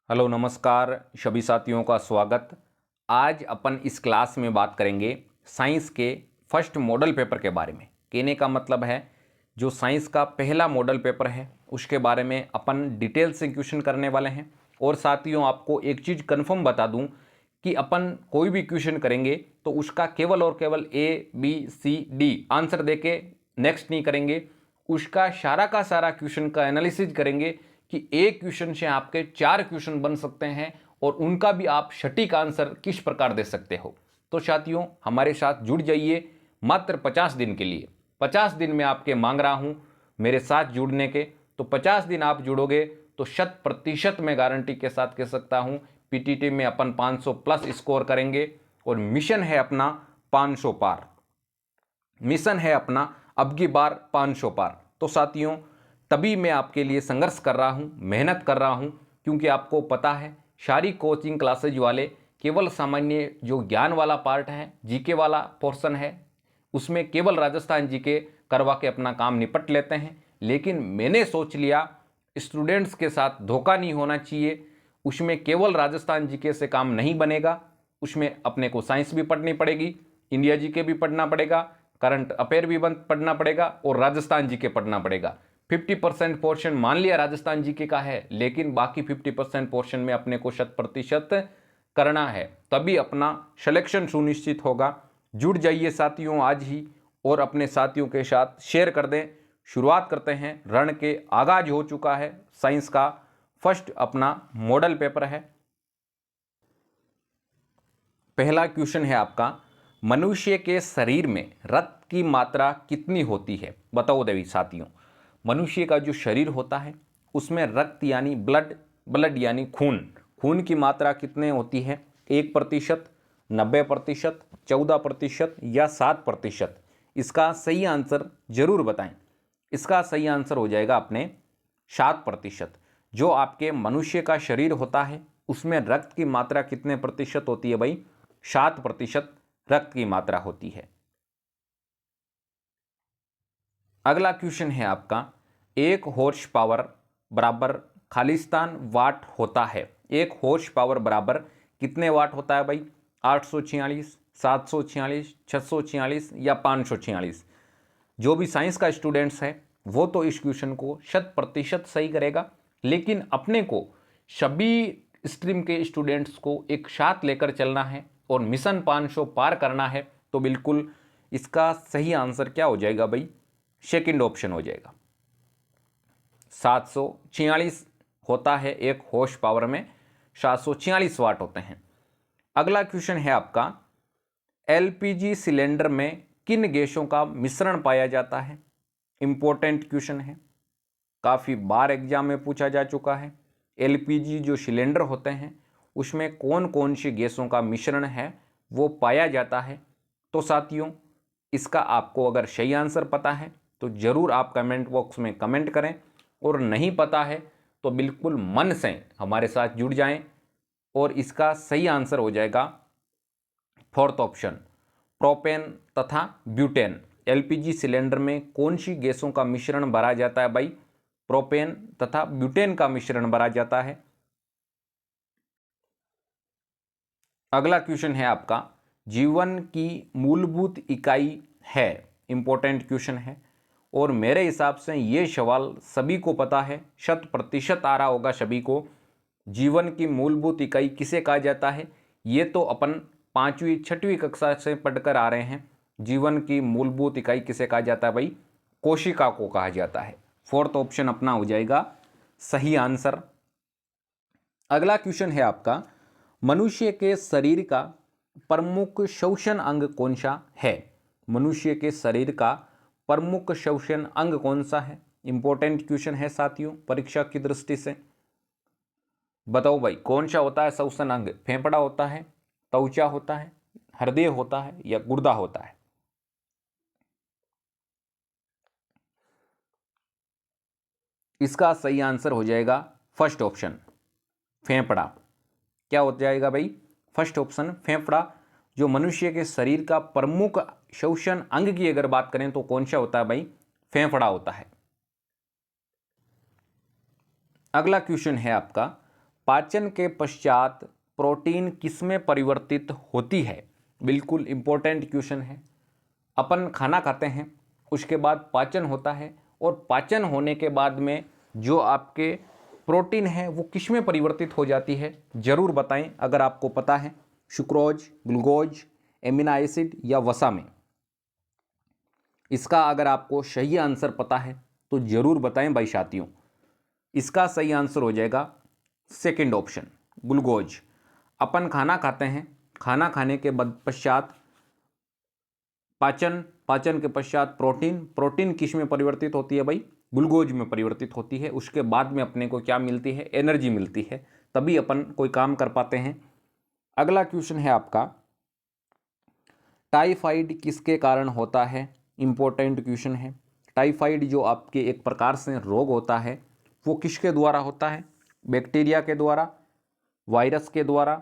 Hello नमस्कार सभी साथियों का स्वागत। आज अपन इस क्लास में बात करेंगे साइंस के फर्स्ट मॉडल पेपर के बारे में। कहने का मतलब है जो साइंस का पहला मॉडल पेपर है उसके बारे में अपन डिटेल से क्वेश्चन करने वाले हैं। और साथियों आपको एक चीज़ कंफर्म बता दूं कि अपन कोई भी क्वेश्चन करेंगे तो उसका केवल और केवल A, B, C, D answer देके नेक्स्ट नहीं करेंगे, उसका सारा का सारा क्वेश्चन का एनालिसिस करेंगे कि एक क्वेश्चन से आपके 4 क्वेश्चन बन सकते हैं और उनका भी आप सटीक आंसर किस प्रकार दे सकते हो। तो साथियों हमारे साथ जुड़ जाइए मात्र 50 दिन के लिए। 50 दिन में आपके मांग रहा हूं मेरे साथ जुड़ने के। तो 50 दिन आप जुड़ोगे तो 100% मैं गारंटी के साथ कह सकता हूं पीटीटी में अपन 500 प्लस स्कोर करेंगे। और मिशन है अपना 500 पार, मिशन है अपना अब की बार 500 पार। तो साथियों तभी मैं आपके लिए संघर्ष कर रहा हूं, मेहनत कर रहा हूं, क्योंकि आपको पता है सारी कोचिंग क्लासेज वाले केवल सामान्य जो ज्ञान वाला पार्ट है, जीके वाला पोर्शन है, उसमें केवल राजस्थान जीके करवा के अपना काम निपट लेते हैं। लेकिन मैंने सोच लिया स्टूडेंट्स के साथ धोखा नहीं होना चाहिए, उसमें केवल राजस्थान जीके से काम नहीं बनेगा, उसमें अपने को साइंस भी पढ़नी पड़ेगी, इंडिया जीके भी पढ़ना पड़ेगा, करंट अफेयर भी पढ़ना पड़ेगा और राजस्थान जीके पढ़ना पड़ेगा। 50% पोर्शन मान लिया राजस्थान जीके का है, लेकिन बाकी 50% पोर्शन में अपने को 100% करना है, तभी अपना सिलेक्शन सुनिश्चित होगा। जुड़ जाइए साथियों आज ही और अपने साथियों के साथ शेयर कर दें। शुरुआत करते हैं, रण के आगाज हो चुका है। साइंस का फर्स्ट अपना मॉडल पेपर है। पहला क्वेश्चन है आपका, मनुष्य के शरीर में रक्त की मात्रा कितनी होती है? बताओ देवी साथियों, मनुष्य का जो शरीर होता है उसमें रक्त यानी ब्लड यानी खून की मात्रा कितने होती है? 1%, 90%, 14% या 7%? इसका सही आंसर जरूर बताएं। इसका सही आंसर हो जाएगा अपने 7%। जो आपके मनुष्य का शरीर होता है उसमें रक्त की मात्रा कितने प्रतिशत होती है भाई? 7% रक्त की मात्रा होती है। अगला क्वेश्चन है आपका, 1 हॉर्स पावर बराबर खालिस्तान वाट होता है। 1 हॉर्स पावर बराबर कितने वाट होता है भाई? 846, 746, 646 या 546? जो भी साइंस का स्टूडेंट्स है वो तो इस क्वेश्चन को 100% सही करेगा, लेकिन अपने को सभी स्ट्रीम के स्टूडेंट्स को एक साथ लेकर चलना है और मिशन 500 पार करना है। तो बिल्कुल इसका सही आंसर क्या हो जाएगा भाई? सेकंड ऑप्शन हो जाएगा। 746 होता है 1 हॉर्स पावर में, 746 वाट होते हैं। अगला क्वेश्चन है आपका, एलपीजी सिलेंडर में किन गैसों का मिश्रण पाया जाता है? इंपॉर्टेंट क्वेश्चन है, काफ़ी बार एग्जाम में पूछा जा चुका है। एलपीजी जो सिलेंडर होते हैं उसमें कौन कौन सी गैसों का मिश्रण है वो पाया जाता है? तो साथियों इसका आपको अगर सही आंसर पता है तो ज़रूर आप कमेंट बॉक्स में कमेंट करें, और नहीं पता है तो बिल्कुल मन से हमारे साथ जुड़ जाएं। और इसका सही आंसर हो जाएगा फोर्थ ऑप्शन, प्रोपेन तथा ब्यूटेन। एलपीजी सिलेंडर में कौन सी गैसों का मिश्रण भरा जाता है भाई? प्रोपेन तथा ब्यूटेन का मिश्रण भरा जाता है। अगला क्वेश्चन है आपका, जीवन की मूलभूत इकाई है। इंपॉर्टेंट क्वेश्चन है और मेरे हिसाब से ये सवाल सभी को पता है, 100% आ रहा होगा सभी को। जीवन की मूलभूत इकाई किसे कहा जाता है? ये तो अपन 5वीं 6वीं कक्षा से पढ़कर आ रहे हैं। जीवन की मूलभूत इकाई किसे कहा जाता है भाई? कोशिका को कहा जाता है। फोर्थ ऑप्शन अपना हो जाएगा सही आंसर। अगला क्वेश्चन है आपका, मनुष्य के शरीर का प्रमुख श्वसन अंग कौन सा है? मनुष्य के शरीर का प्रमुख श्वसन अंग कौन सा है? इंपॉर्टेंट क्वेश्चन है साथियों परीक्षा की दृष्टि से। बताओ भाई कौन सा होता है श्वसन अंग? फेफड़ा होता है, त्वचा होता है, हृदय होता है या गुर्दा होता है? इसका सही आंसर हो जाएगा फर्स्ट ऑप्शन, फेफड़ा। क्या हो जाएगा भाई? फर्स्ट ऑप्शन फेफड़ा। जो मनुष्य के शरीर का प्रमुख श्वसन अंग की अगर बात करें तो कौन सा होता है भाई? फेफड़ा होता है। अगला क्वेश्चन है आपका, पाचन के पश्चात प्रोटीन किसमें परिवर्तित होती है? बिल्कुल इम्पोर्टेंट क्वेश्चन है। अपन खाना खाते हैं, उसके बाद पाचन होता है, और पाचन होने के बाद में जो आपके प्रोटीन है वो किस में परिवर्तित हो जाती है? ज़रूर बताएं अगर आपको पता है। सुक्रोज, ग्लूकोज, एमिनो एसिड या वसा में? इसका अगर आपको सही आंसर पता है तो ज़रूर बताएं भाई साथियों। इसका सही आंसर हो जाएगा सेकंड ऑप्शन, ग्लूकोज। अपन खाना खाते हैं, खाना खाने के बाद पश्चात पाचन, पाचन के पश्चात प्रोटीन, प्रोटीन किस में परिवर्तित होती है भाई? ग्लूकोज में परिवर्तित होती है। उसके बाद में अपने को क्या मिलती है? एनर्जी मिलती है, तभी अपन कोई काम कर पाते हैं। अगला क्वेश्चन है आपका, टाइफाइड किसके कारण होता है? इंपॉर्टेंट क्वेश्चन है। टाइफाइड जो आपके एक प्रकार से रोग होता है वो किसके द्वारा होता है? बैक्टीरिया के द्वारा, वायरस के द्वारा,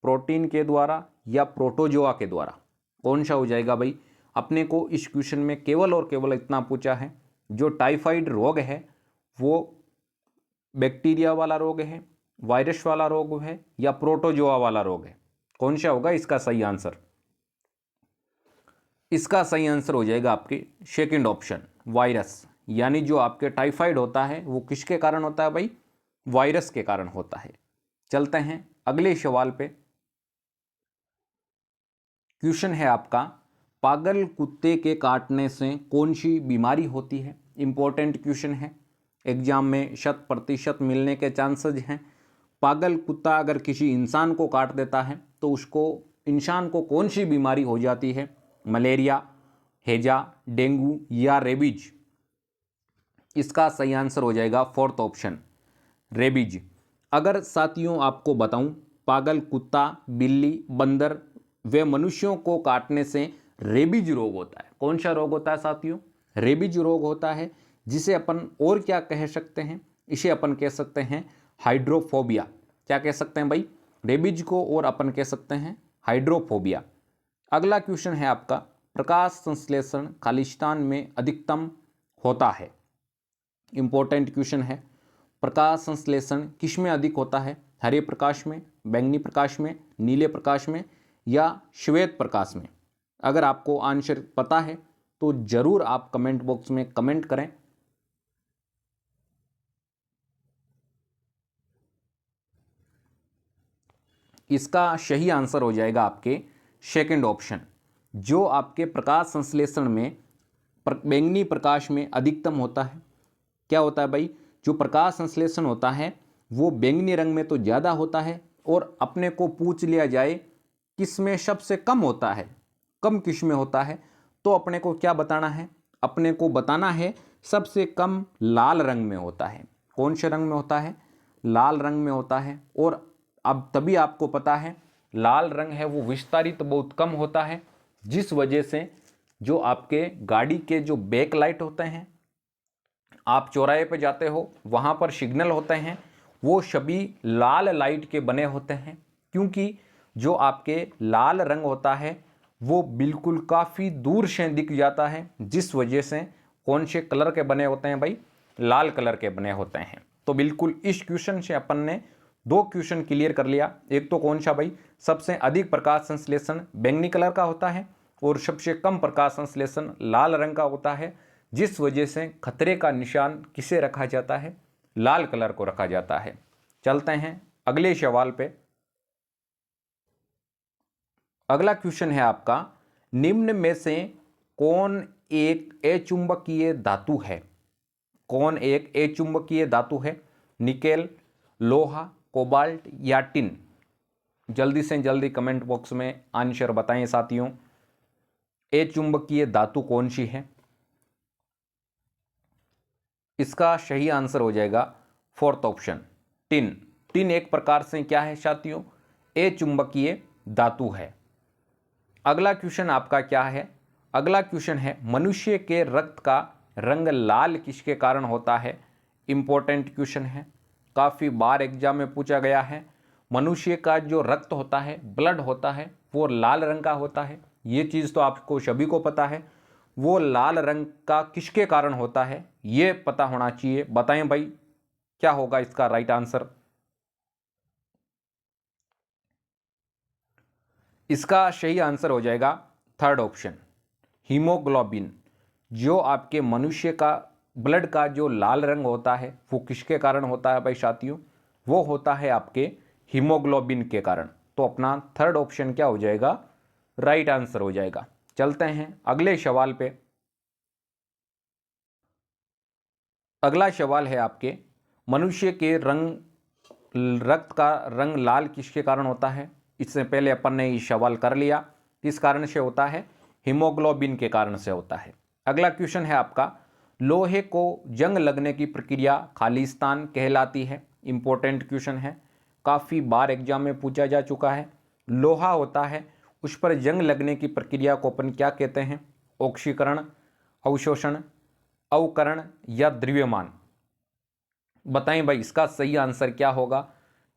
प्रोटीन के द्वारा या प्रोटोजोआ के द्वारा? कौन सा हो जाएगा भाई? अपने को इस क्वेश्चन में केवल और केवल इतना पूछा है, जो टाइफाइड रोग है वो बैक्टीरिया वाला रोग है, वायरस वाला रोग है या प्रोटोजोआ वाला रोग है? कौन सा होगा इसका सही आंसर? इसका सही आंसर हो जाएगा आपके सेकंड ऑप्शन, वायरस। यानी जो आपके टाइफाइड होता है वो किसके कारण होता है भाई? वायरस के कारण होता है। चलते हैं अगले सवाल पे। क्वेश्चन है आपका, पागल कुत्ते के काटने से कौन सी बीमारी होती है? इंपॉर्टेंट क्वेश्चन है, एग्जाम में 100% मिलने के चांसेस हैं। पागल कुत्ता अगर किसी इंसान को काट देता है तो उसको, इंसान को कौन सी बीमारी हो जाती है? मलेरिया, हैजा, डेंगू या रेबीज? इसका सही आंसर हो जाएगा फोर्थ ऑप्शन, रेबीज। अगर साथियों आपको बताऊं, पागल कुत्ता, बिल्ली, बंदर वे मनुष्यों को काटने से रेबीज रोग होता है। कौन सा रोग होता है साथियों? रेबीज रोग होता है, जिसे अपन और क्या कह सकते हैं? इसे अपन कह सकते हैं हाइड्रोफोबिया। क्या कह सकते हैं भाई? रेबीज को और अपन कह सकते हैं हाइड्रोफोबिया। अगला क्वेश्चन है आपका, प्रकाश संश्लेषण खालिस्तान में अधिकतम होता है? इंपॉर्टेंट क्वेश्चन है। प्रकाश संश्लेषण किस में अधिक होता है? हरे प्रकाश में, बैंगनी प्रकाश में, नीले प्रकाश में या श्वेत प्रकाश में? अगर आपको आंसर पता है तो जरूर आप कमेंट बॉक्स में कमेंट करें। इसका सही आंसर हो जाएगा आपके सेकंड ऑप्शन। जो आपके प्रकाश संश्लेषण में बैंगनी प्रकाश में अधिकतम होता है। क्या होता है भाई? जो प्रकाश संश्लेषण होता है वो बैंगनी रंग में तो ज़्यादा होता है, और अपने को पूछ लिया जाए किस में सबसे कम होता है, कम किस में होता है, तो अपने को क्या बताना है? अपने को बताना है सबसे कम लाल रंग में होता है। कौन से रंग में होता है? लाल रंग में होता है। और अब तभी आपको पता है लाल रंग है वो विस्तारित बहुत कम होता है, जिस वजह से जो आपके गाड़ी के जो बैक लाइट होते हैं, आप चौराहे पे जाते हो वहाँ पर सिग्नल होते हैं, वो सभी लाल लाइट के बने होते हैं। क्योंकि जो आपके लाल रंग होता है वो बिल्कुल काफ़ी दूर से दिख जाता है, जिस वजह से कौन से कलर के बने होते हैं भाई? लाल कलर के बने होते हैं। तो बिल्कुल इस क्वेश्चन से अपन ने दो क्वेश्चन क्लियर कर लिया। एक तो कौन सा भाई? सबसे अधिक प्रकाश संश्लेषण बैंगनी कलर का होता है और सबसे कम प्रकाश संश्लेषण लाल रंग का होता है, जिस वजह से खतरे का निशान किसे रखा जाता है? लाल कलर को रखा जाता है। चलते हैं अगले सवाल पे। अगला क्वेश्चन है आपका, निम्न में से कौन एक अचुंबकीय धातु है? कौन एक अचुंबकीय धातु है? निकेल, लोहा, कोबाल्ट या टिन? जल्दी से जल्दी कमेंट बॉक्स में आंसर बताएं साथियों। अचुंबकीय धातु कौन सी है? इसका सही आंसर हो जाएगा फोर्थ ऑप्शन, टिन। टिन एक प्रकार से क्या है साथियों? अचुंबकीय धातु है। अगला क्वेश्चन आपका क्या है? अगला क्वेश्चन है, मनुष्य के रक्त का रंग लाल किसके कारण होता है? इंपॉर्टेंट क्वेश्चन है, काफ़ी बार एग्जाम में पूछा गया है। मनुष्य का जो रक्त होता है, ब्लड होता है, वो लाल रंग का होता है। ये चीज़ तो आपको सभी को पता है। वो लाल रंग का किसके कारण होता है ये पता होना चाहिए। बताएं भाई क्या होगा इसका राइट आंसर? इसका सही आंसर हो जाएगा थर्ड ऑप्शन, हीमोग्लोबिन। जो आपके मनुष्य का ब्लड का जो लाल रंग होता है वो किसके कारण होता है भाई साथियों? वो होता है आपके हीमोग्लोबिन के कारण। तो अपना थर्ड ऑप्शन क्या हो जाएगा? राइट आंसर हो जाएगा। चलते हैं अगले सवाल पे। अगला सवाल है आपके, मनुष्य के रक्त का रंग लाल किसके कारण होता है? इससे पहले अपन ने ये सवाल कर लिया, किस कारण से होता है? हीमोग्लोबिन के कारण से होता है। अगला क्वेश्चन है आपका, लोहे को जंग लगने की प्रक्रिया खालिस्तान कहलाती है। इंपॉर्टेंट क्वेश्चन है, काफ़ी बार एग्जाम में पूछा जा चुका है। लोहा होता है, उस पर जंग लगने की प्रक्रिया को अपन क्या कहते हैं? ऑक्सीकरण, अवशोषण, अवकरण या द्रव्यमान? बताएं भाई, इसका सही आंसर क्या होगा?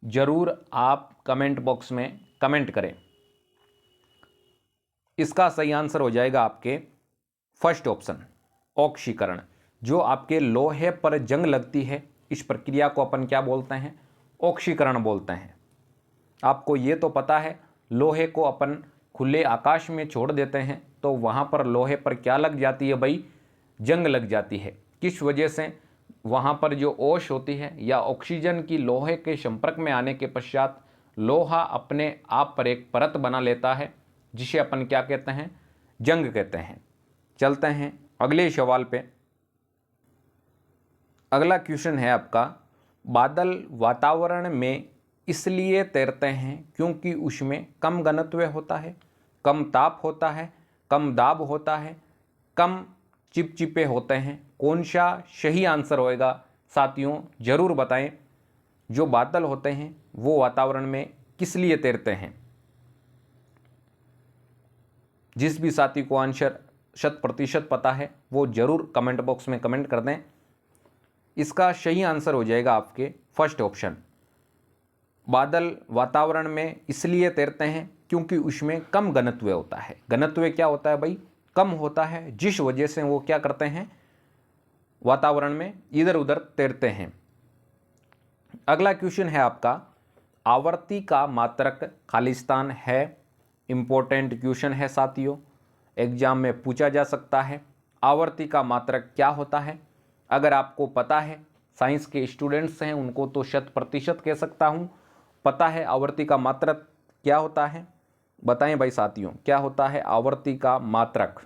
जरूर आप कमेंट बॉक्स में कमेंट करें। इसका सही आंसर हो जाएगा आपके फर्स्ट ऑप्शन, ऑक्सीकरण। जो आपके लोहे पर जंग लगती है, इस प्रक्रिया को अपन क्या बोलते हैं? ऑक्सीकरण बोलते हैं। आपको ये तो पता है, लोहे को अपन खुले आकाश में छोड़ देते हैं तो वहाँ पर लोहे पर क्या लग जाती है भाई? जंग लग जाती है। किस वजह से? वहाँ पर जो ओस होती है या ऑक्सीजन की लोहे के संपर्क में आने के पश्चात लोहा अपने आप पर एक परत बना लेता है, जिसे अपन क्या कहते हैं? जंग कहते हैं। चलते हैं अगले सवाल पे। अगला क्वेश्चन है आपका, बादल वातावरण में इसलिए तैरते हैं क्योंकि उसमें कम घनत्व होता है, कम ताप होता है, कम दाब होता है, कम चिपचिपे होते हैं? कौन सा सही आंसर होएगा साथियों? जरूर बताएं। जो बादल होते हैं वो वातावरण में किस लिए तैरते हैं? जिस भी साथी को आंसर 100% पता है वो जरूर कमेंट बॉक्स में कमेंट कर दें। इसका सही आंसर हो जाएगा आपके फर्स्ट ऑप्शन, बादल वातावरण में इसलिए तैरते हैं क्योंकि उसमें कम घनत्व होता है। घनत्व क्या होता है भाई? कम होता है, जिस वजह से वो क्या करते हैं? वातावरण में इधर उधर तैरते हैं। अगला क्वेश्चन है आपका, आवर्ती का मात्रक खालिस्तान है। इंपॉर्टेंट क्वेश्चन है साथियों, एग्जाम में पूछा जा सकता है। आवर्ती का मात्रक क्या होता है? अगर आपको पता है, साइंस के स्टूडेंट्स हैं उनको तो 100% कह सकता हूँ पता है आवर्ती का मात्रक क्या होता है। बताएं भाई साथियों, क्या होता है आवर्ती का मात्रक?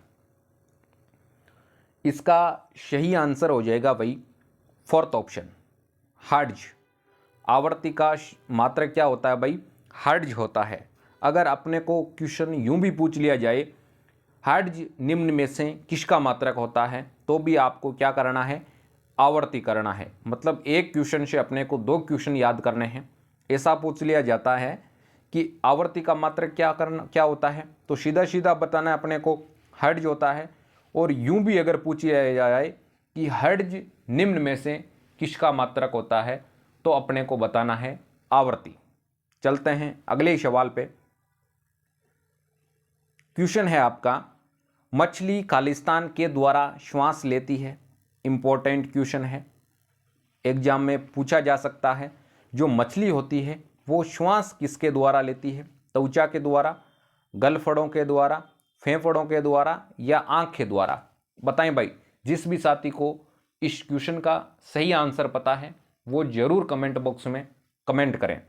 इसका सही आंसर हो जाएगा भाई फोर्थ ऑप्शन, हर्ट्ज। आवर्ती का मात्रक क्या होता है भाई? हर्ट्ज होता है। अगर अपने को क्वेश्चन यूं भी पूछ लिया जाए, हर्ट्ज निम्न में से किसका मात्रक होता है, तो भी आपको क्या करना है? आवर्ती करना है। मतलब एक क्वेश्चन से अपने को 2 क्वेश्चन याद करने हैं। ऐसा पूछ लिया जाता है कि आवर्ती का मात्रक क्या होता है, तो सीधा सीधा बताना है अपने को हर्ट्ज होता है। और यूं भी अगर पूछ लिया जाए कि हर्ट्ज निम्न में से किसका मात्रक होता है, तो अपने को बताना है आवर्ती। चलते हैं अगले सवाल पे। क्वेश्चन है आपका, मछली खालिस्तान के द्वारा श्वास लेती है। इंपॉर्टेंट क्वेश्चन है, एग्जाम में पूछा जा सकता है। जो मछली होती है वो श्वास किसके द्वारा लेती है? त्वचा के द्वारा, गलफड़ों के द्वारा, फेफड़ों के द्वारा या आँख के द्वारा? बताएं भाई, जिस भी साथी को इस क्वेश्चन का सही आंसर पता है वो जरूर कमेंट बॉक्स में कमेंट करें।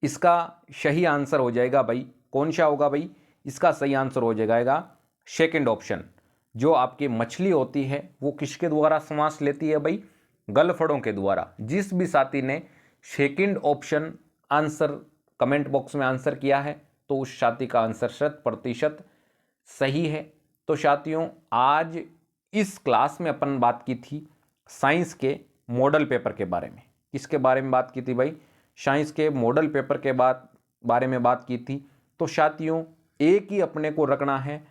इसका सही आंसर हो जाएगा भाई, कौन सा होगा भाई? इसका सही आंसर हो जाएगा सेकंड ऑप्शन। जो आपकी मछली होती है वो किसके द्वारा सांस लेती है भाई? गलफड़ों के द्वारा। जिस भी साथी ने second option answer comment box में आंसर किया है तो उस साथी का आंसर 100% सही है। तो साथियों, आज इस क्लास में अपन बात की थी साइंस के मॉडल पेपर के बारे में। किसके बारे में बात की थी भाई? साइंस के मॉडल पेपर के बारे में बात की थी। तो साथियों, एक ही अपने को रखना है,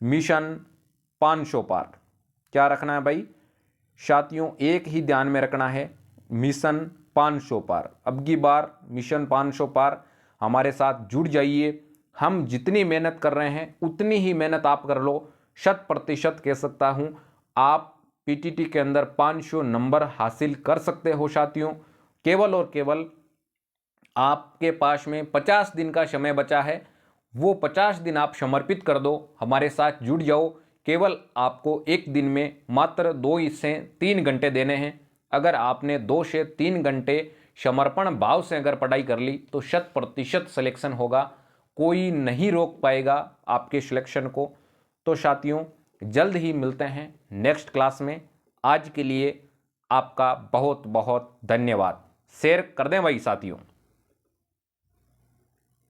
मिशन 500 पार। क्या रखना है भाई साथियों? एक ही ध्यान में रखना है, मिशन 500 पार। अब की बार मिशन 500 पार हमारे साथ जुड़ जाइए। हम जितनी मेहनत कर रहे हैं उतनी ही मेहनत आप कर लो। 100% कह सकता हूँ आप पीटीटी के अंदर 500 नंबर हासिल कर सकते हो साथियों। केवल और केवल आपके पास में 50 दिन का समय बचा है, वो 50 दिन आप समर्पित कर दो, हमारे साथ जुड़ जाओ। केवल आपको एक दिन में मात्र 2 से 3 घंटे देने हैं। अगर आपने 2 से 3 घंटे समर्पण भाव से अगर पढ़ाई कर ली तो 100% सिलेक्शन होगा, कोई नहीं रोक पाएगा आपके सिलेक्शन को। तो साथियों, जल्द ही मिलते हैं नेक्स्ट क्लास में। आज के लिए आपका बहुत बहुत धन्यवाद। शेयर कर दें भाई साथियों।